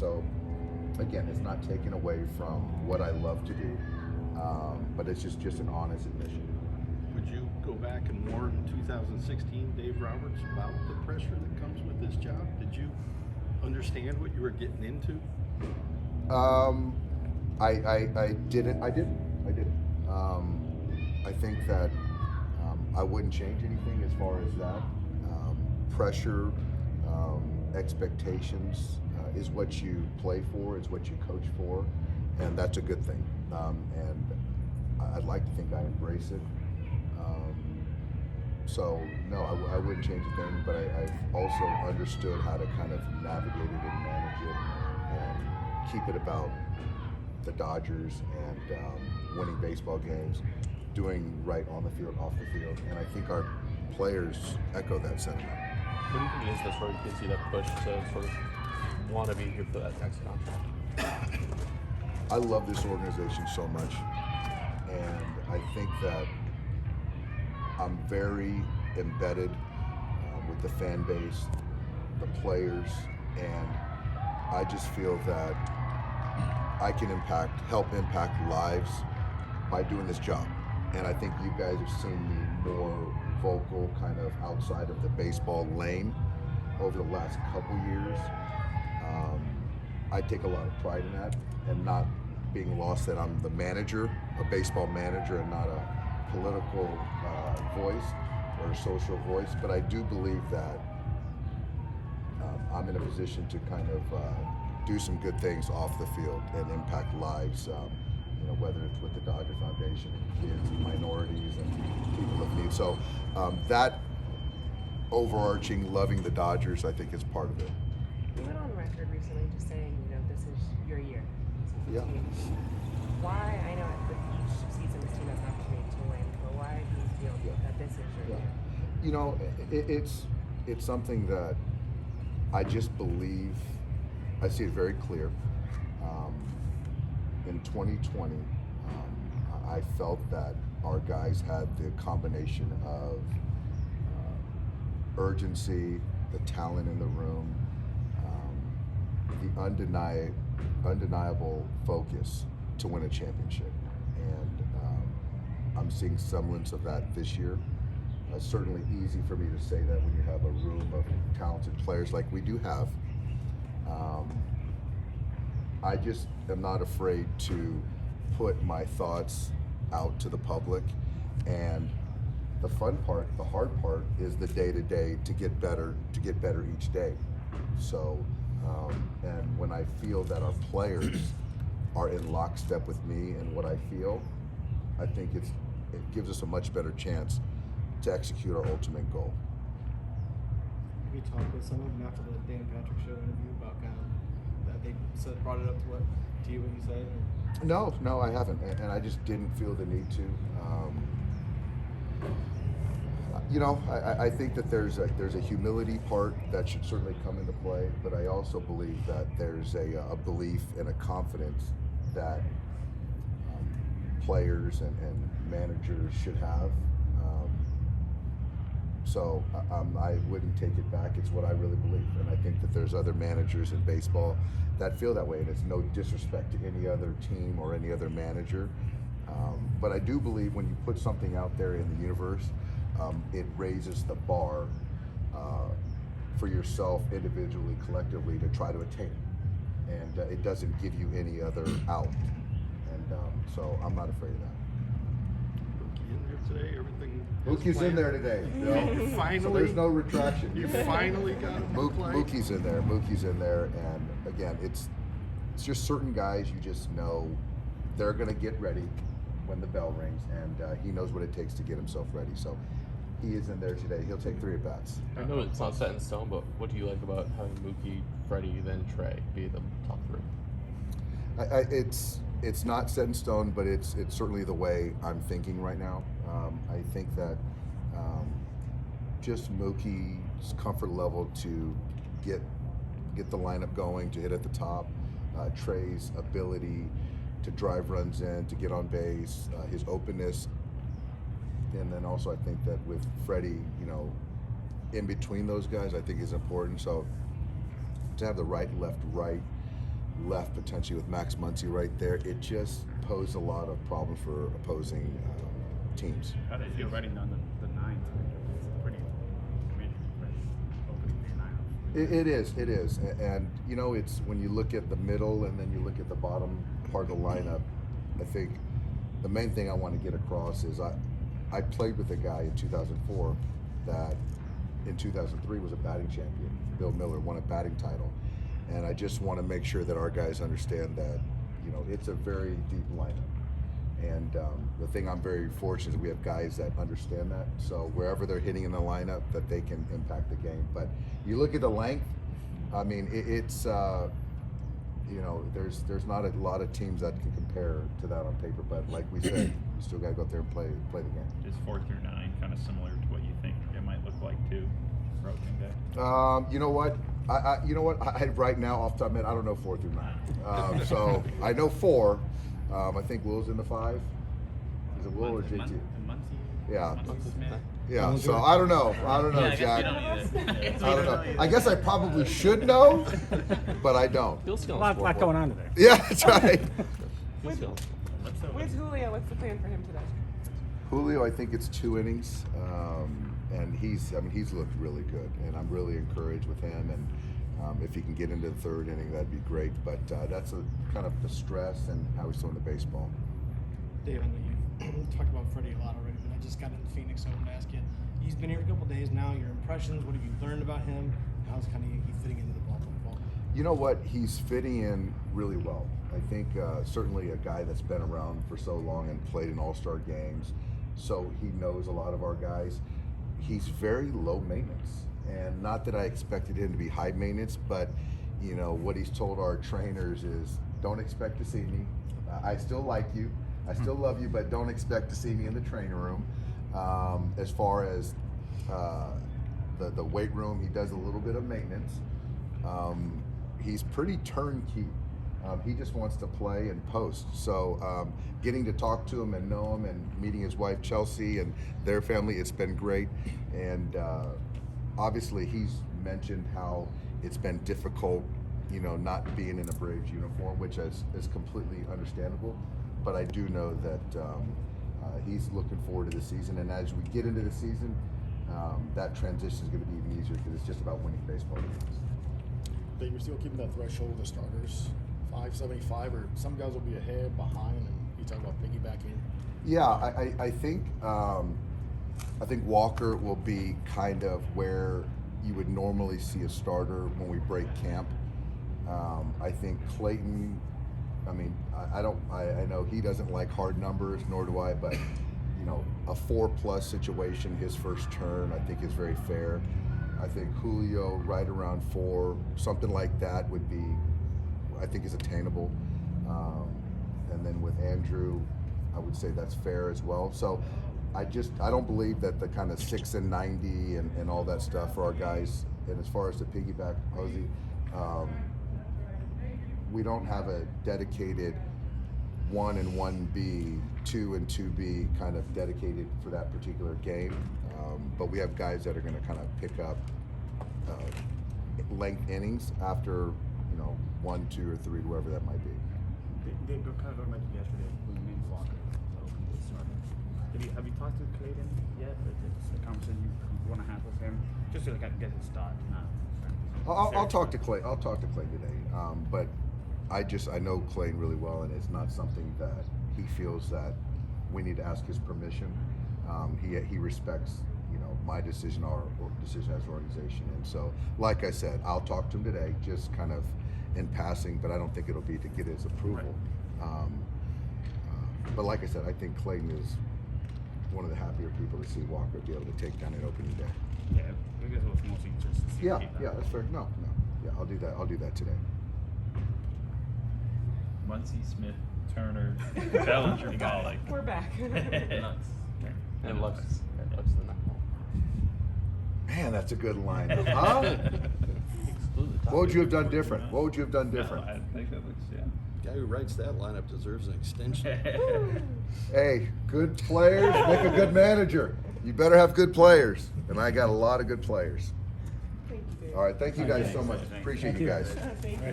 So again, it's not taken away from what I love to do, but it's just an honest admission. Would you go back and warn 2016 Dave Roberts about the pressure that comes with this job? Did you understand what you were getting into? I didn't. I think that I wouldn't change anything as far as that. Pressure, expectations is what you play for, is what you coach for, and that's a good thing. And I'd like to think I embrace it. So no, I wouldn't change a thing, but I've also understood how to kind of navigate it and manage it and keep it about the Dodgers and winning baseball games, doing right on the field, off the field, and I think our players echo that sentiment. What do you think it is that's where you can see that push to sort of want to be here for that next contract? I love this organization so much, and I think that I'm very embedded with the fan base, the players, and I just feel that I can help impact lives by doing this job. And I think you guys have seen me more vocal kind of outside of the baseball lane over the last couple years. I take a lot of pride in that, and not being lost that I'm the manager, a baseball manager, and not a political voice or a social voice. But I do believe that I'm in a position to kind of do some good things off the field and impact lives, whether it's with the Dodger Foundation, kids, and minorities, and people of need. So that overarching loving the Dodgers, I think, is part of it. You went on record recently just saying, this is your year. This is the team. Why? I know with each season this team has an opportunity to win, but why do you feel that this is your year? It's something that I just believe. I see it very clear. In 2020, I felt that our guys had the combination of urgency, the talent in the room, the undeniable focus to win a championship. And I'm seeing semblance of that this year. It's certainly easy for me to say that when you have a room of talented players like we do have. I just am not afraid to put my thoughts out to the public, and the fun part, the hard part, is the day-to-day to get better each day. So, and when I feel that our players are in lockstep with me and what I feel, I think it gives us a much better chance to execute our ultimate goal. Have you talked with some of them after the Dan Patrick Show interview about kind of that they brought it up to you what you said? No, I haven't, and I just didn't feel the need to. I think that there's a humility part that should certainly come into play, but I also believe that there's a belief and a confidence that players and managers should have. So I wouldn't take it back. It's what I really believe, and I think that there's other managers in baseball that feel that way, and it's no disrespect to any other team or any other manager. But I do believe when you put something out there in the universe, it raises the bar for yourself individually, collectively, to try to attain it, and it doesn't give you any other out. And so I'm not afraid of that. Today, everything. Mookie's in there today. You finally. So there's no retraction. You finally got him to play. Mookie's in there, and again, it's just certain guys you just know they're going to get ready when the bell rings, and he knows what it takes to get himself ready. So he is in there today. He'll take 3 at-bats. I know it's not set in stone, but what do you like about having Mookie, Freddie, then Trey be the top 3? It's not set in stone, but it's certainly the way I'm thinking right now. I think that just Mookie's comfort level to get the lineup going, to hit at the top, Trey's ability to drive runs in, to get on base, his openness, and then also I think that with Freddie, in between those guys, I think is important. So to have the right, left, right left potentially with Max Muncy right there, it just posed a lot of problems for opposing teams. How do you feel writing down the nines? It's pretty committed opening day lineup. It is, and you know, it's when you look at the middle and then you look at the bottom part of the lineup. I think the main thing I want to get across is I played with a guy in 2004 that in 2003 was a batting champion. Bill Miller won a batting title, and I just want to make sure that our guys understand that, you know, it's a very deep lineup. And the thing I'm very fortunate is we have guys that understand that. So wherever they're hitting in the lineup, that they can impact the game. But you look at the length. I mean, it's you know, there's not a lot of teams that can compare to that on paper. But like we said, you still got to go out there and play the game. Is 4 through 9 kind of similar to what you think it might look like too for opening day? You know what? I right now off the top of my head, I don't know 4 through 9. So I know 4. I think Will's in the 5. Is it Will or JT? Yeah. Yeah. So I don't know. Jack. I don't know. I guess I probably should know, but I don't. Bill's A lot going on today. Yeah, that's right. With Julio, what's the plan for him today? Julio, I think it's 2 innings, and he's looked really good, and I'm really encouraged with him. And if he can get into the 3rd inning, that'd be great. But that's a kind of the stress and how he's throwing the baseball. Dave, I know you talked about Freddie a lot already, but I just got into Phoenix, so I want to ask you. He's been here a couple days now. Your impressions? What have you learned about him? How's kind of he fitting into the ballpark? You know what? He's fitting in really well. I think certainly a guy that's been around for so long and played in all-star games, so he knows a lot of our guys. He's very low maintenance, and not that I expected him to be high maintenance, but you know what he's told our trainers is, don't expect to see me. I still like you. I still love you, but don't expect to see me in the training room. As far as the weight room, he does a little bit of maintenance. He's pretty turnkey. He just wants to play and post. So getting to talk to him and know him and meeting his wife Chelsea and their family, it's been great. And obviously he's mentioned how it's been difficult, you know, not being in a Braves uniform, which is completely understandable. But I do know that he's looking forward to the season. And as we get into the season, that transition is going to be even easier because it's just about winning baseball games. But you're still keeping that threshold of the starters, 575, or some guys will be ahead, behind, and you talk about piggybacking. Yeah, I think Walker will be kind of where you would normally see a starter when we break camp. I think Clayton, I mean, I know he doesn't like hard numbers, nor do I, but you know, a 4+ situation, his first turn, I think is very fair. I think Julio right around 4, something like that would be, I think, is attainable. And then with Andrew, I would say that's fair as well. So I don't believe that the kind of 6 and 90 and all that stuff for our guys. And as far as the piggyback, Posey, we don't have a dedicated 1 and 1B, 2 and 2B kind of dedicated for that particular game. But we have guys that are going to kind of pick up length innings after, you know, 1, 2, or 3, whoever that might be. They kind of going back to yesterday when you made Walker open the starter. Have you talked to Clayton yet? Or is it a conversation you want to have with him? Just to like get his thought, not. I'll talk to Clay. I'll talk to Clay today. But I know Clayton really well, and it's not something that he feels that we need to ask his permission. He respects, you know, my decision, our decision as an organization. And so, like I said, I'll talk to him today, just kind of in passing, but I don't think it'll be to get his approval. Right. But like I said, I think Clayton is one of the happier people to see Walker be able to take down an opening day. Yeah, I guess it was mostly just to see. Yeah, that's fair. No. Yeah, I'll do that. I'll do that today. Muncy, Smith, Turner, Bellinger, Pollock. We're back. And Lux the knuckle. Man, that's a good line. Huh? What would you have done different? What would you have done different? No, I think that looks, yeah. Guy who writes that lineup deserves an extension. Hey, good players make a good manager. You better have good players, and I got a lot of good players. Thank you. All right, thank you guys so much. Appreciate you guys. Thank you.